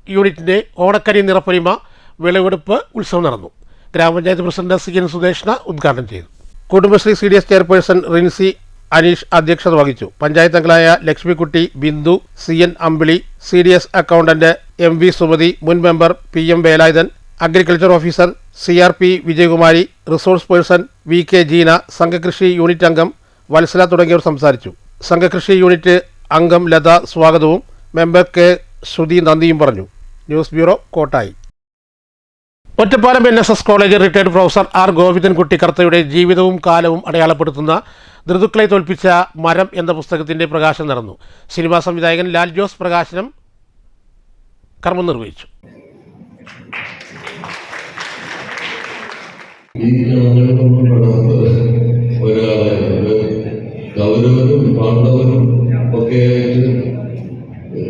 യൂണിറ്റിൻ്റെ ഓണക്കരി നിറപ്പൊലിമ വിളവെടുപ്പ് ഉത്സവം നടന്നു. ഗ്രാമപഞ്ചായത്ത് പ്രസിഡന്റ് CN സുദേശന ഉദ്ഘാടനം ചെയ്തു. കുടുംബശ്രീ CDS ചെയർപേഴ്സൺ റിൻസി അനീഷ് അധ്യക്ഷത വഹിച്ചു. പഞ്ചായത്ത് അംഗങ്ങളായ Lakshmikutty, Bindu, CN Ambili, CDS accountant MV Sumathi, മുൻ member PM Velayudhan, agriculture officer CRP Vijayakumari, resource person VK Jeena, സംഘകൃഷി യൂണിറ്റ് അംഗം വത്സല തുടങ്ങിയവർ സംസാരിച്ചു. സംഘകൃഷി യൂണിറ്റ് അംഗം ലത സ്വാഗതവും മെമ്പർ K ശ്രുതി നന്ദിയും പറഞ്ഞു. News bureau, Kottayi. Ottapalam NSS college retired professor R Govindankutty കർത്തയുടെ ജീവിതവും കാലവും അടയാളപ്പെടുത്തുന്ന ഋതുക്കളെ തോൽപ്പിച്ച മരം എന്ന പുസ്തകത്തിന്റെ പ്രകാശനം നടന്നു. സിനിമാ സംവിധായകൻ ലാൽ ജോസ് പ്രകാശനം കർമ്മം നിർവഹിച്ചു. ഈ ജനങ്ങൾക്കൊന്നും പെടാത്ത ഒരാളായിരുന്നു. കൗരവരും പാണ്ഡവരും ഒക്കെ ആയിട്ട്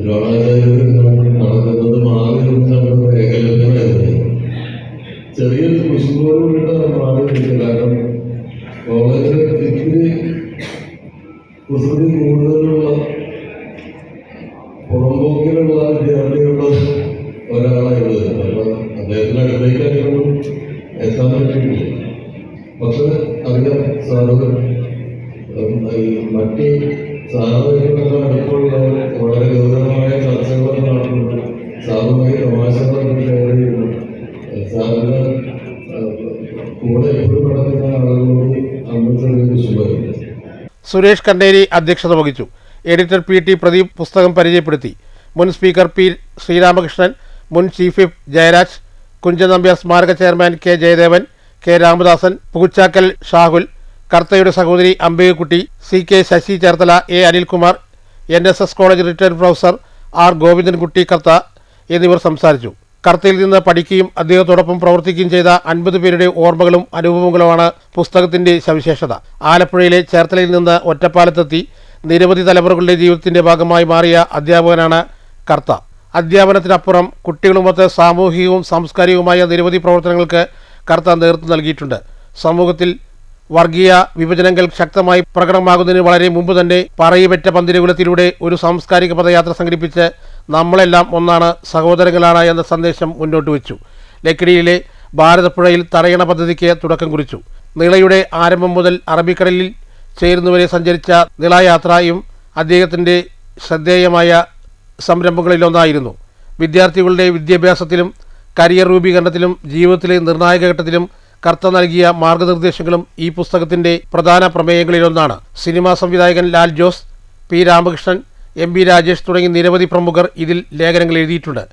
ദ്രോണാചാര്യരും നടക്കുന്നത് മാറിയും ഏകലഭ്യമായിരുന്നു. ചെറിയൊരു കുശുമ്പോടും കൂടെ മാറിയിട്ടില്ല. കാരണം കോളേജ് ഇത്തിരി കുസൃതി കൂടുതലുള്ള പുറമ്പോക്കിലുള്ള വിദ്യാർത്ഥിയുള്ള ഒരാളായിരുന്നു. അപ്പം അദ്ദേഹത്തിൻ്റെ അടുത്തേക്കായിരുന്നു എത്താൻ പറ്റിയിട്ടില്ല. പക്ഷെ അറിയാം സാറ് മറ്റ് സാറുമായിട്ട് അടുപ്പമുള്ള വളരെ ഗൗരവമായ ചർച്ചകളൊക്കെ നടത്തുന്നു. സാറുമായി തമാശകളൊക്കെ ഷെയർ ചെയ്യുന്നു. സാറിന് കൂടെ എപ്പോഴും നടക്കുന്ന ആളുകളോട് അന്ന് ചെറിയ വിഷമമില്ല. സുരേഷ് കണ്ടേരി അധ്യക്ഷത വഹിച്ചു. എഡിറ്റർ PT പ്രദീപ് പുസ്തകം പരിചയപ്പെടുത്തി. മുൻ സ്പീക്കർ P. ശ്രീരാമകൃഷ്ണൻ, മുൻ ചീഫ് വിപ്പ് ജയരാജ്, കുഞ്ചൻ നമ്പ്യാർ സ്മാരക chairman K. Jayadevan, K. Ramadasan, Poochakkal Shahul, കർത്തയുടെ സഹോദരി Ambikakutty, CK Sasi Cherthala, A. Anilkumar, NSS college retired professor R. Govindankutty Kartha എന്നിവർ സംസാരിച്ചു. കർത്തയിൽ നിന്ന് പഠിക്കുകയും അദ്ദേഹത്തോടൊപ്പം പ്രവർത്തിക്കുകയും ചെയ്ത 50 പേരുടെ ഓർമ്മകളും അനുഭവങ്ങളുമാണ് പുസ്തകത്തിന്റെ സവിശേഷത. ആലപ്പുഴയിലെ ചേർത്തലയിൽ നിന്ന് ഒറ്റപ്പാലത്തെത്തി നിരവധി തലമുറകളുടെ ജീവിതത്തിന്റെ ഭാഗമായി മാറിയ അധ്യാപകനാണ് കർത്ത. അധ്യാപനത്തിനപ്പുറം കുട്ടികളുമൊത്ത് സാമൂഹികവും സാംസ്കാരികവുമായ നിരവധി പ്രവർത്തനങ്ങൾക്ക് കർത്ത നേതൃത്വം നൽകിയിട്ടുണ്ട്. സമൂഹത്തിൽ വർഗീയ വിഭജനങ്ങൾ ശക്തമായി പ്രകടമാകുന്നതിന് വളരെ മുമ്പ് തന്നെ പറയപ്പെട്ട പന്തിരകുലത്തിലൂടെ ഒരു സാംസ്കാരിക പദയാത്ര സംഘടിപ്പിച്ച് നമ്മളെല്ലാം ഒന്നാണ്, സഹോദരങ്ങളാണ് എന്ന സന്ദേശം മുന്നോട്ട് വെച്ചു. ലക്കിടിയിലെ ഭാരതപ്പുഴയിൽ തടയണ പദ്ധതിക്ക് തുടക്കം കുറിച്ചു. നിളയുടെ ആരംഭം മുതൽ അറബിക്കടലിൽ ചേരുന്നവരെ സഞ്ചരിച്ച നിളയാത്രയും അദ്ദേഹത്തിൻ്റെ ശ്രദ്ധേയമായ സംരംഭങ്ങളിലൊന്നായിരുന്നു. വിദ്യാർത്ഥികളുടെ വിദ്യാഭ്യാസത്തിലും കരിയർ രൂപീകരണത്തിലും ജീവിതത്തിലെ നിർണായക ഘട്ടത്തിലും കർത്ത നൽകിയ മാർഗനിർദ്ദേശങ്ങളും ഈ പുസ്തകത്തിന്റെ പ്രധാന പ്രമേയങ്ങളിലൊന്നാണ്. സിനിമാ സംവിധായകൻ ലാൽ ജോസ്, P. രാമകൃഷ്ണൻ, MB രാജേഷ് തുടങ്ങി നിരവധി പ്രമുഖർ ഇതിൽ ലേഖനങ്ങൾ എഴുതിയിട്ടുണ്ട്.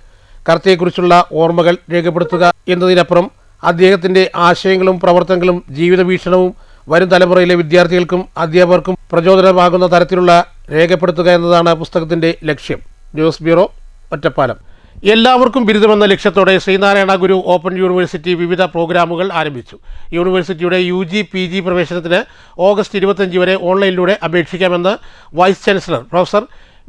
കർത്തയെക്കുറിച്ചുള്ള ഓർമ്മകൾ രേഖപ്പെടുത്തുക എന്നതിനപ്പുറം അദ്ദേഹത്തിന്റെ ആശയങ്ങളും പ്രവർത്തനങ്ങളും ജീവിത വീക്ഷണവും വരും തലമുറയിലെ വിദ്യാർത്ഥികൾക്കും അധ്യാപകർക്കും പ്രചോദനമാകുന്ന തരത്തിലുള്ള രേഖപ്പെടുത്തുക എന്നതാണ് പുസ്തകത്തിന്റെ ലക്ഷ്യം. News bureau, Ottapalam. എല്ലാവർക്കും ബിരുദമെന്ന ലക്ഷ്യത്തോടെ ശ്രീനാരായണ ഗുരു ഓപ്പൺ യൂണിവേഴ്സിറ്റി വിവിധ പ്രോഗ്രാമുകൾ ആരംഭിച്ചു. യൂണിവേഴ്സിറ്റിയുടെ UG PG പ്രവേശനത്തിന് ഓഗസ്റ്റ് 25 വരെ ഓൺലൈനിലൂടെ അപേക്ഷിക്കാമെന്ന് vice chancellor professor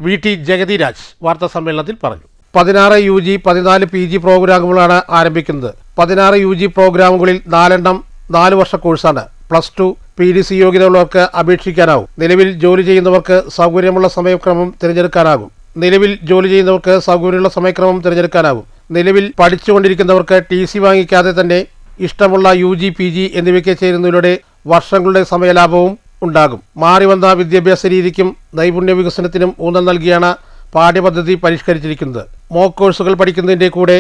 VT Jagathiraj വാർത്താസമ്മേളനത്തിൽ പറഞ്ഞു. 16 UG 14 PG പ്രോഗ്രാമുകളാണ് ആരംഭിക്കുന്നത്. 16 UG പ്രോഗ്രാമുകളിൽ 4 4 വർഷ കോഴ്സാണ്. +2 PDC യോഗ്യതയുള്ളവർക്ക് അപേക്ഷിക്കാനാവും. നിലവിൽ ജോലി ചെയ്യുന്നവർക്ക് സൗകര്യമുള്ള സമയക്രമം തിരഞ്ഞെടുക്കാനാകും. നിലവിൽ പഠിച്ചുകൊണ്ടിരിക്കുന്നവർക്ക് TC വാങ്ങിക്കാതെ തന്നെ ഇഷ്ടമുള്ള UG PG എന്നിവയ്ക്ക് ചേരുന്നതിലൂടെ വർഷങ്ങളുടെ സമയലാഭവും ഉണ്ടാകും. മാറിവന്ന വിദ്യാഭ്യാസ രീതിക്കും നൈപുണ്യ വികസനത്തിനും ഊന്നൽ നൽകിയാണ് പാഠ്യപദ്ധതി പരിഷ്കരിച്ചിരിക്കുന്നത്. മോക്ക് കോഴ്സുകൾ പഠിക്കുന്നതിൻ്റെ കൂടെ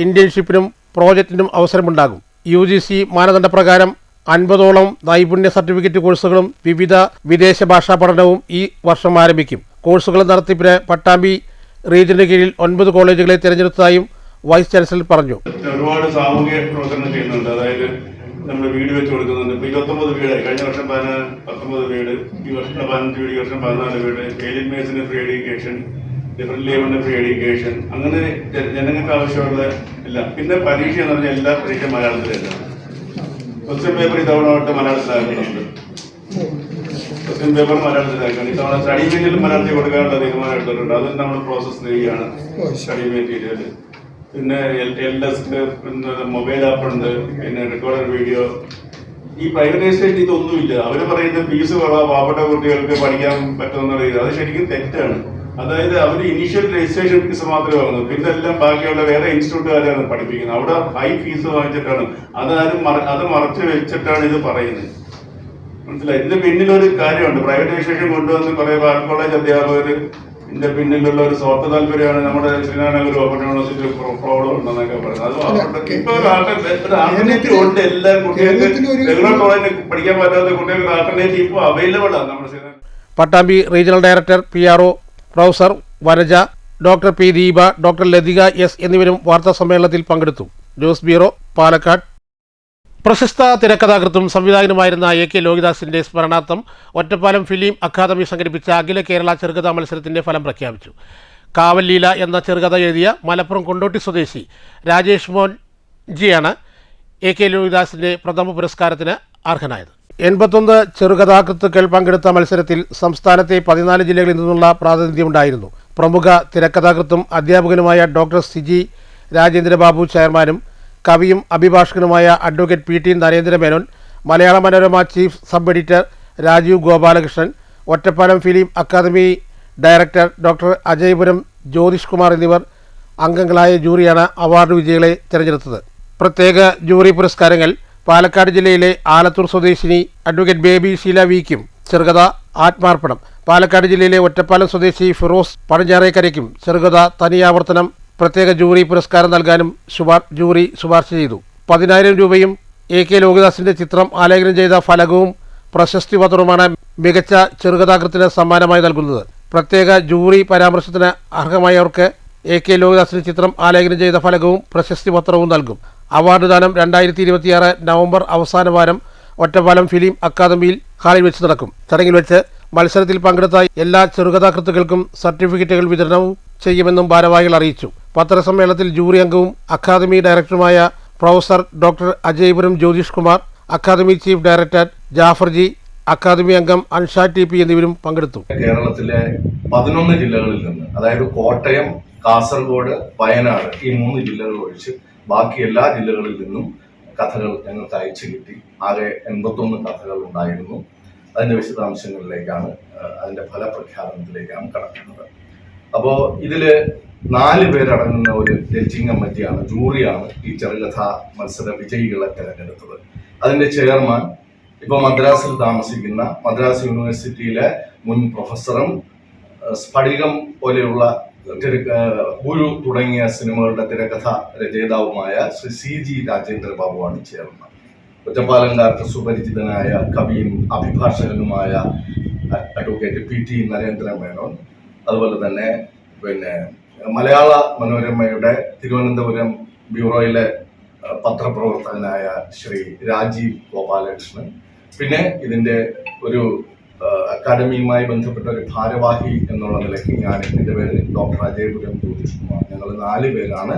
ഇന്റേൺഷിപ്പിനും പ്രോജക്റ്റിനും അവസരമുണ്ടാകും. UGC മാനദണ്ഡപ്രകാരം 50ഓളം നൈപുണ്യ സർട്ടിഫിക്കറ്റ് കോഴ്സുകളും വിവിധ വിദേശ ഭാഷാ പഠനവും ഈ വർഷം ആരംഭിക്കും. കോഴ്സുകൾ നടത്തിപ്പിന് പട്ടാമ്പി റീജിയന് കീഴിൽ 9 കോളേജുകളെ തിരഞ്ഞെടുത്തതായും വൈസ് ചാൻസലർ പറഞ്ഞു. ഒരുപാട് സാമൂഹിക പ്രവർത്തനം ചെയ്യുന്നുണ്ട്. അതായത് നമ്മൾ വീട് വെച്ച് കൊടുക്കുന്നുണ്ട്. ഇപ്പോൾ 29 വീട്, കഴിഞ്ഞ വർഷം 19 വീട്, ഈ വർഷം 15 വീട്, ഈ വർഷം 14 വീട്, ഏലിയൻ മേഴ്സിന് ഫ്രീ എഡ്യൂക്കേഷൻ, ഡിഫറെന്റ് ലേബറിന് ഫ്രീ എഡ്യൂക്കേഷൻ, അങ്ങനെ ജനങ്ങൾക്ക് ആവശ്യമുള്ള എല്ലാം. പിന്നെ പരീക്ഷ എന്ന് പറഞ്ഞാൽ എല്ലാ പരീക്ഷ മലയാളത്തിലല്ല. ക്വസ്റ്റ്യൻ പേപ്പർ ഇതവണ മലയാളത്തിലാക്കുന്നുണ്ട്. ക്വസ്റ്റ്യൻ പേപ്പർ മലയാളത്തിലാക്കണം. ഇത്തവണ സ്റ്റഡി മെറ്റീരിയൽ മലയാളത്തിൽ കൊടുക്കാനുള്ള തീരുമാനം എടുത്തിട്ടുണ്ട്. അത് നമ്മൾ പ്രോസസ് ചെയ്യുകയാണ്. സ്റ്റഡി മെറ്റീരിയൽ, പിന്നെ LDesk, പിന്നെ മൊബൈൽ ആപ്പ് ഉണ്ട്, പിന്നെ റെക്കോർഡഡ് വീഡിയോ. ഈ പ്രൈവറ്റൈസേഷൻ ഇതൊന്നുമില്ല. അവർ പറയുന്നത് ഫീസ് കുറവാണ്, പാവപ്പെട്ട കുട്ടികൾക്ക് പഠിക്കാൻ പറ്റുമെന്നുള്ള രീതി. അത് ശരിക്കും തെറ്റാണ്. അതായത് അവർ ഇനീഷ്യൽ രജിസ്ട്രേഷൻ ഫീസ് മാത്രമേ വാങ്ങുന്നു. പിന്നെ എല്ലാം ബാക്കിയുള്ള വേറെ ഇൻസ്റ്റിറ്റ്യൂട്ടുകാരാണ് പഠിപ്പിക്കുന്നത്. അവിടെ ഹൈ ഫീസ് വാങ്ങിച്ചിട്ടാണ്. അത് മറച്ചു വെച്ചിട്ടാണ് ഇത് പറയുന്നത്. മനസ്സിലായി? ഇതിന്റെ പിന്നിലൊരു കാര്യമുണ്ട്. പ്രൈവറ്റൈസേഷൻ കൊണ്ടുവന്ന് കുറെ കോളേജ് അധ്യാപകർ ഇതിന്റെ പിന്നിലുള്ള ഒരു സ്വാർത്ഥ താല്പര്യമാണ്. നമ്മുടെ ശ്രീനാരായണ ഗുരു ഓപ്പൺ യൂണിവേഴ്സിറ്റി പ്രോബ്ലം ഉണ്ടെന്നൊക്കെ പറയുന്നത്. അത് ഇപ്പൊ ഒരു ആൾട്ടർനേറ്റീവ് ഉണ്ട്. എല്ലാ കുട്ടികൾക്ക് റെഗുലർ കോളേജിൽ പഠിക്കാൻ പറ്റാത്ത കുട്ടികൾക്ക് ആൾട്ടർനേറ്റീവ് ഇപ്പോൾ അവൈലബിൾ ആണ് നമ്മുടെ Sreenarayana. Pattambi regional director PRO professor Vanaja, doctor P. Deepa, doctor Lathika S എന്നിവരും വാർത്താ സമ്മേളനത്തിൽ പങ്കെടുത്തു. News bureau, Palakkad. പ്രശസ്ത തിരക്കഥാകൃത്തും സംവിധായകനുമായിരുന്ന AK ലോഹിദാസിന്റെ സ്മരണാർത്ഥം ഒറ്റപ്പാലം ഫിലിം അക്കാദമി സംഘടിപ്പിച്ച അഖില കേരള ചെറുകഥാ മത്സരത്തിന്റെ ഫലം പ്രഖ്യാപിച്ചു. കാവൽ ലീല എന്ന ചെറുകഥ എഴുതിയ മലപ്പുറം കൊണ്ടോട്ടി സ്വദേശി രാജേഷ് മോൻ ജിയാണ് AK ലോഹിദാസിന്റെ പ്രഥമ പുരസ്കാരത്തിന് അർഹനായത്. 81 ചെറുകഥാകൃത്തുക്കൾ പങ്കെടുത്ത മത്സരത്തിൽ സംസ്ഥാനത്തെ 14 ജില്ലകളിൽ നിന്നുള്ള പ്രാതിനിധ്യമുണ്ടായിരുന്നു. പ്രമുഖ തിരക്കഥാകൃത്തും അധ്യാപകനുമായ ഡോക്ടർ സിജി രാജേന്ദ്രബാബു ചെയർമാനും കവിയും അഭിഭാഷകനുമായ advocate PT Narendramenon, Malayala Manorama chief sub editor Rajeev Gopalakrishnan, Ottapalam film academy director doctor Ajayapuram Jyothish Kumar എന്നിവർ അംഗങ്ങളായ ജൂറിയാണ് അവാർഡ് വിജയികളെ തിരഞ്ഞെടുത്തത്. പ്രത്യേക ജൂറി പുരസ്കാരങ്ങൾ പാലക്കാട് ജില്ലയിലെ ആലത്തൂർ സ്വദേശിനി അഡ്വക്കേറ്റ് ബേബി ഷീല വിക്കും ചെറുകഥ ആത്മാർപ്പണം, പാലക്കാട് ജില്ലയിലെ ഒറ്റപ്പാലം സ്വദേശി ഫിറോസ് പടിഞ്ഞാറേക്കരയ്ക്കും ചെറുകഥ തനിയാവർത്തനം പ്രത്യേക ജൂറി പുരസ്കാരം നൽകാനും ജൂറി ശുപാർശ ചെയ്തു. 10,000 രൂപയും AK ലോഹിദാസിന്റെ ചിത്രം ആലേഖനം ചെയ്ത ഫലകവും പ്രശസ്തി പത്രവുമാണ് മികച്ച ചെറുകഥാകൃത്തിന് സമ്മാനമായി നൽകുന്നത്. പ്രത്യേക ജൂറി പരാമർശത്തിന് അർഹമായവർക്ക് AK ലോഹിദാസിന് ചിത്രം ആലേഖനം ചെയ്ത ഫലകവും പ്രശസ്തി പത്രവും നൽകും. അവാർഡ് ദാനം 2026 നവംബർ അവസാന വാരം ഒറ്റപ്പാലം ഫിലിം അക്കാദമിയിൽ ഹാളിൽ വെച്ച് നടക്കും. ചടങ്ങിൽ വെച്ച് മത്സരത്തിൽ പങ്കെടുത്ത എല്ലാ ചെറുകഥാകൃത്തുക്കൾക്കും സർട്ടിഫിക്കറ്റുകൾ വിതരണവും ചെയ്യുമെന്നും ഭാരവാഹികൾ അറിയിച്ചു. പത്രസമ്മേളനത്തിൽ ജൂറി അംഗവും അക്കാദമി ഡയറക്ടറുമായ professor doctor Ajayapuram Jyothish Kumar, academy chief director Jafarji, academy അംഗം അൻഷാ TP എന്നിവരും പങ്കെടുത്തു. കേരളത്തിലെ 11 ജില്ലകളിൽ നിന്ന്, അതായത് കോട്ടയം, കാസർഗോഡ്, വയനാട് ഈ 3 ജില്ലകൾ ഒഴിച്ച് ബാക്കി എല്ലാ ജില്ലകളിൽ നിന്നും കഥകൾ ഞങ്ങൾക്ക് അയച്ചു കിട്ടി. ആകെ 81 കഥകൾ ഉണ്ടായിരുന്നു. അതിന്റെ വിശദാംശങ്ങളിലേക്കാണ്, അതിന്റെ ഫലപ്രഖ്യാപനത്തിലേക്കാണ് കടക്കുന്നത്. അപ്പോൾ ഇതില് 4 പേരടങ്ങുന്ന ഒരു ജഡ്ജിങ് കമ്മിറ്റിയാണ്, ജൂറിയാണ് ഈ ചെറുകഥാ മത്സര വിജയികളെ തിരഞ്ഞെടുത്തത്. അതിന്റെ ചെയർമാൻ ഇപ്പോൾ മദ്രാസിൽ താമസിക്കുന്ന മദ്രാസ് യൂണിവേഴ്സിറ്റിയിലെ മുൻ പ്രൊഫസറും സ്ഫടികം പോലെയുള്ള ഗുരു തുടങ്ങിയ സിനിമകളുടെ തിരക്കഥ രചയിതാവുമായ ശ്രീ CG രാജേന്ദ്ര ബാബുവാണ് ചെയർമാൻ. ഒറ്റപ്പാലംകാർക്ക് സുപരിചിതനായ കവിയും അഭിഭാഷകനുമായ അഡ്വക്കേറ്റ് PT നരേന്ദ്ര മേനോൻ, അതുപോലെ തന്നെ മലയാള മനോരമയുടെ തിരുവനന്തപുരം ബ്യൂറോയിലെ പത്രപ്രവർത്തകനായ ശ്രീ രാജീവ് ഗോപാലകൃഷ്ണൻ, പിന്നെ ഇതിന്റെ ഒരു അക്കാദമിയുമായി ബന്ധപ്പെട്ട ഒരു ഭാരവാഹി എന്നുള്ള നിലയ്ക്ക് ഞാൻ, എൻ്റെ പേര് ഡോക്ടർ അജയ്പുരം ജ്യോതിഷ് കുമാർ, ഞങ്ങൾ 4 പേരാണ്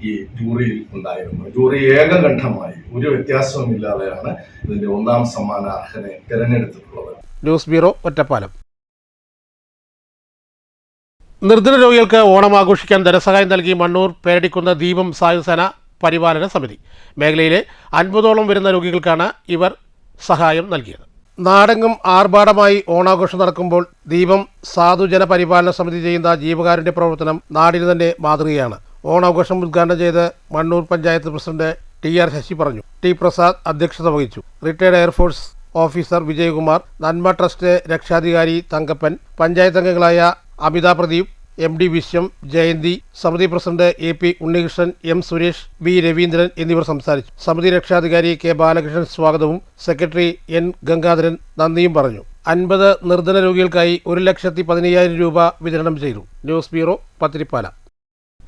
ഈ ജൂറിയിൽ ഉണ്ടായിരുന്നത്. ജൂറി ഏകകണ്ഠമായി ഒരു വ്യത്യാസവുമില്ലാതെയാണ് ഇതിന്റെ 1ാം സമ്മാനാർഹനെ തിരഞ്ഞെടുത്തിട്ടുള്ളത്. News bureau, Ottapalam. നിർധന രോഗികൾക്ക് ഓണം ആഘോഷിക്കാൻ ധനസഹായം നൽകി മണ്ണൂർ പേരടിക്കുന്ന ദീപം സായുധസേന പരിപാലന സമിതി. മേഖലയിലെ 50ഓളം വരുന്ന രോഗികൾക്കാണ് ഇവർ സഹായം നൽകിയത്. നാടെങ്ങും ആർഭാടമായി ഓണാഘോഷം നടക്കുമ്പോൾ ദീപം സാധുജന പരിപാലന സമിതി ചെയ്യുന്ന ജീവകാരുണ്യ പ്രവർത്തനം നാടിന് തന്നെ മാതൃകയാണ്. ഓണാഘോഷം ഉദ്ഘാടനം ചെയ്ത് മണ്ണൂർ പഞ്ചായത്ത് പ്രസിഡന്റ് TR ശശി പറഞ്ഞു. T പ്രസാദ് അധ്യക്ഷത വഹിച്ചു. റിട്ടയർഡ് എയർഫോഴ്സ് ഓഫീസർ വിജയകുമാർ, നന്മ ട്രസ്റ്റ് രക്ഷാധികാരി തങ്കപ്പൻ, പഞ്ചായത്ത് അംഗങ്ങളായ അമിത പ്രദീപ്, MD വിശ്വം, ജയന്തി, സമിതി president AP Unnikrishnan, M Suresh, B Raveendran എന്നിവർ സംസാരിച്ചു. സമിതി രക്ഷാധികാരി K ബാലകൃഷ്ണൻ സ്വാഗതവും സെക്രട്ടറി N ഗംഗാധരൻ നന്ദിയും പറഞ്ഞു. 50 നിർധന രോഗികൾക്കായി 1,15,000 രൂപ വിതരണം ചെയ്തു. News bureau, Pathirippala.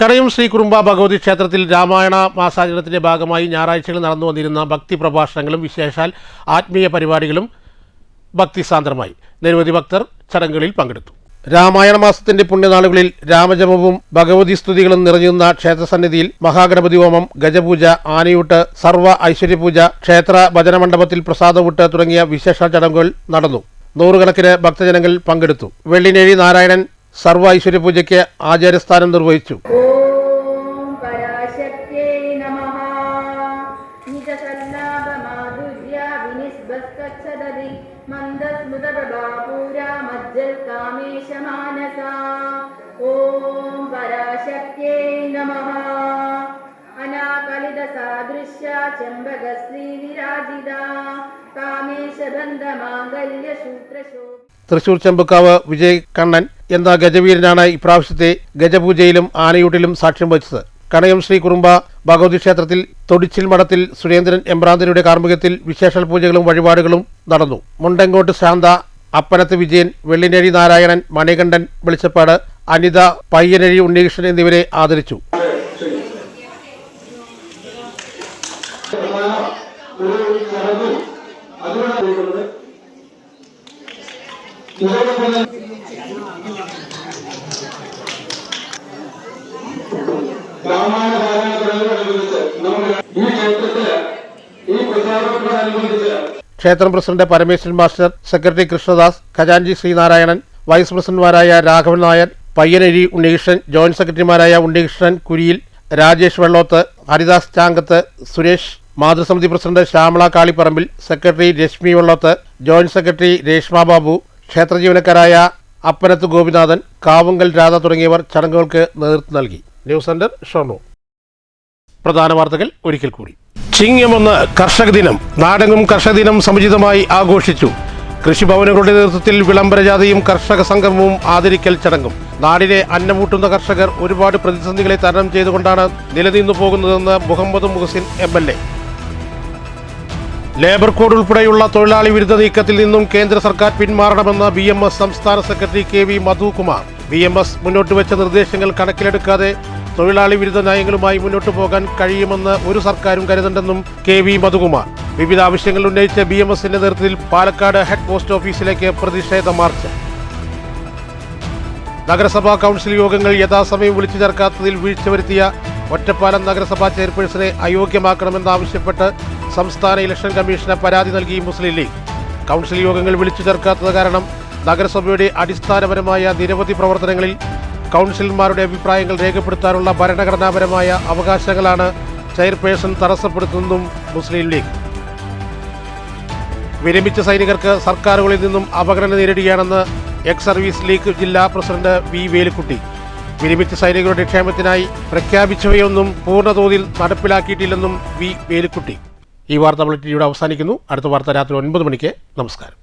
കടയം ശ്രീ കുറുമ്പ ഭഗവതി ക്ഷേത്രത്തിൽ രാമായണ മാസാചരണത്തിന്റെ ഭാഗമായി ഞായറാഴ്ചകളിൽ നടന്നു വന്നിരുന്ന ഭക്തി പ്രഭാഷണങ്ങളും വിശേഷാൽ ആത്മീയ പരിപാടികളും ഭക്തിസാന്ദ്രമായി. നിരവധി ഭക്തർ ചടങ്ങുകളിൽ പങ്കെടുത്തു. രാമായണ മാസത്തിന്റെ പുണ്യനാളുകളിൽ രാമജപവും ഭഗവതി സ്തുതികളും നിറഞ്ഞുന്ന ക്ഷേത്രസന്നിധിയിൽ മഹാഗണപതി ഹോമം, ഗജപൂജ, ആനയൂട്ട്, സർവ്വ ഐശ്വര്യപൂജ, ക്ഷേത്ര ഭജനമണ്ഡപത്തിൽ പ്രസാദവൂട്ട് തുടങ്ങിയ വിശേഷ ചടങ്ങുകൾ നടന്നു. 100 കണക്കിന് ഭക്തജനങ്ങൾ പങ്കെടുത്തു. വെള്ളിനേഴി നാരായണൻ സർവ്വ ഐശ്വര്യപൂജയ്ക്ക് ആചാര്യസ്ഥാനം നിർവഹിച്ചു. തൃശൂർ ചെമ്പക്കാവ് വിജയ് കണ്ണൻ എന്ന ഗജവീരനാണ് ഇപ്രാവശ്യത്തെ ഗജപൂജയിലും ആനയൂട്ടിലും സാക്ഷ്യം വഹിച്ചത്. കണയം ശ്രീ കുറുമ്പ ഭഗവതി ക്ഷേത്രത്തിൽ തൊടിച്ചിൽ മഠത്തിൽ സുരേന്ദ്രൻ എമ്പ്രാന്തരുടെ കാർമ്മികത്തിൽ വിശേഷ പൂജകളും വഴിപാടുകളും നടന്നു. മുണ്ടങ്കോട്ട് ശാന്ത, അപ്പനത്ത് വിജയൻ, വെള്ളിനേഴി നാരായണൻ, മണികണ്ഠൻ വെളിച്ചപ്പാട്, അനിത, പയ്യനഴി ഉണ്ണികൃഷ്ണൻ എന്നിവരെ ആദരിച്ചു. ക്ഷേത്രം president Parameswaran master, secretary Krishnadas, ഖജാൻജി ശ്രീനാരായണൻ, വൈസ് പ്രസിഡന്റുമാരായ രാഘവൻ നായർ, പയ്യനഴി ഉണ്ണികൃഷ്ണൻ, ജോയിന്റ് സെക്രട്ടറിമാരായ ഉണ്ണികൃഷ്ണൻ കുരിയിൽ, രാജേഷ് വെള്ളോത്ത്, ഹരിദാസ് ചാങ്കത്ത്, സുരേഷ്, മാതൃസമിതി president Shyamala Kalipparambil, secretary Reshmi Vellothu, joint secretary Reshma Babu, ക്ഷേത്ര ജീവനക്കാരായ അപ്പനത്ത് ഗോപിനാഥൻ, കാവുങ്കൽ രാധ തുടങ്ങിയവർ ചടങ്ങുകൾക്ക് നേതൃത്വം നൽകി. News centre, Shoranur. പ്രധാന വാർത്തകൾ ഒരിക്കൽ കൂടി. ചിങ്ങം 1 കർഷക ദിനം. നാടെങ്ങും കർഷക ദിനം സമുചിതമായി ആഘോഷിച്ചു. കൃഷിഭവനുകളുടെ നേതൃത്വത്തിൽ വിളംബരജാഥയും കർഷക സംഗമവും ആദരിക്കൽ ചടങ്ങും. നാടിനെ അന്നമൂട്ടുന്ന കർഷകർ ഒരുപാട് പ്രതിസന്ധികളെ തരണം ചെയ്തുകൊണ്ടാണ് നിലനിന്നു പോകുന്നതെന്ന് Muhammad Muhsin MLA. Labour code ഉൾപ്പെടെയുള്ള തൊഴിലാളി വിരുദ്ധ നീക്കത്തിൽ നിന്നും കേന്ദ്ര സർക്കാർ പിന്മാറണമെന്ന് BMS സംസ്ഥാന സെക്രട്ടറി KV മധുകുമാർ. BMS മുന്നോട്ട് വെച്ച നിർദ്ദേശങ്ങൾ കണക്കിലെടുക്കാതെ തൊഴിലാളി വിരുദ്ധ നയങ്ങളുമായി മുന്നോട്ടു പോകാൻ കഴിയുമെന്ന് ഒരു സർക്കാരും കരുതണ്ടെന്നും KV മധുകുമാർ. വിവിധ ആവശ്യങ്ങൾ ഉന്നയിച്ച് BMSന്റെ നേതൃത്വത്തിൽ പാലക്കാട് ഹെഡ് പോസ്റ്റ് ഓഫീസിലേക്ക് പ്രതിഷേധ മാർച്ച്. നഗരസഭാ കൗൺസിൽ യോഗങ്ങൾ യഥാസമയം വിളിച്ചു ചേർക്കാത്തതിൽ വീഴ്ച വരുത്തിയ ഒറ്റപ്പാലം നഗരസഭാ ചെയർപേഴ്സണെ അയോഗ്യമാക്കണമെന്നാവശ്യപ്പെട്ട് സംസ്ഥാന ഇലക്ഷൻ കമ്മീഷന് പരാതി നൽകി മുസ്ലിം ലീഗ്. കൗൺസിൽ യോഗങ്ങൾ വിളിച്ചു ചേർക്കാത്തത് കാരണം നഗരസഭയുടെ അടിസ്ഥാനപരമായ നിരവധി പ്രവർത്തനങ്ങളിൽ കൗൺസിലർമാരുടെ അഭിപ്രായങ്ങൾ രേഖപ്പെടുത്താനുള്ള ഭരണഘടനാപരമായ അവകാശങ്ങളാണ് ചെയർപേഴ്സൺ തടസ്സപ്പെടുത്തുന്നതും മുസ്ലിം ലീഗ്. വിരമിച്ച സൈനികർക്ക് സർക്കാരുകളിൽ നിന്നും അവഗണന നേരിടുകയാണെന്ന് എക്സ് സർവീസ് ലീഗ് ജില്ലാ പ്രസിഡന്റ് V വേലുക്കുട്ടി. വിരമിച്ച സൈനികരുടെ ക്ഷേമത്തിനായി പ്രഖ്യാപിച്ചവയൊന്നും പൂർണ്ണതോതിൽ നടപ്പിലാക്കിയിട്ടില്ലെന്നും V വേലുക്കുട്ടി. ഈ വാർത്താ ബുള്ളറ്റിൻ ഇവിടെ അവസാനിക്കുന്നു. അടുത്ത വാർത്ത രാത്രി 9 മണിക്ക്. നമസ്കാരം.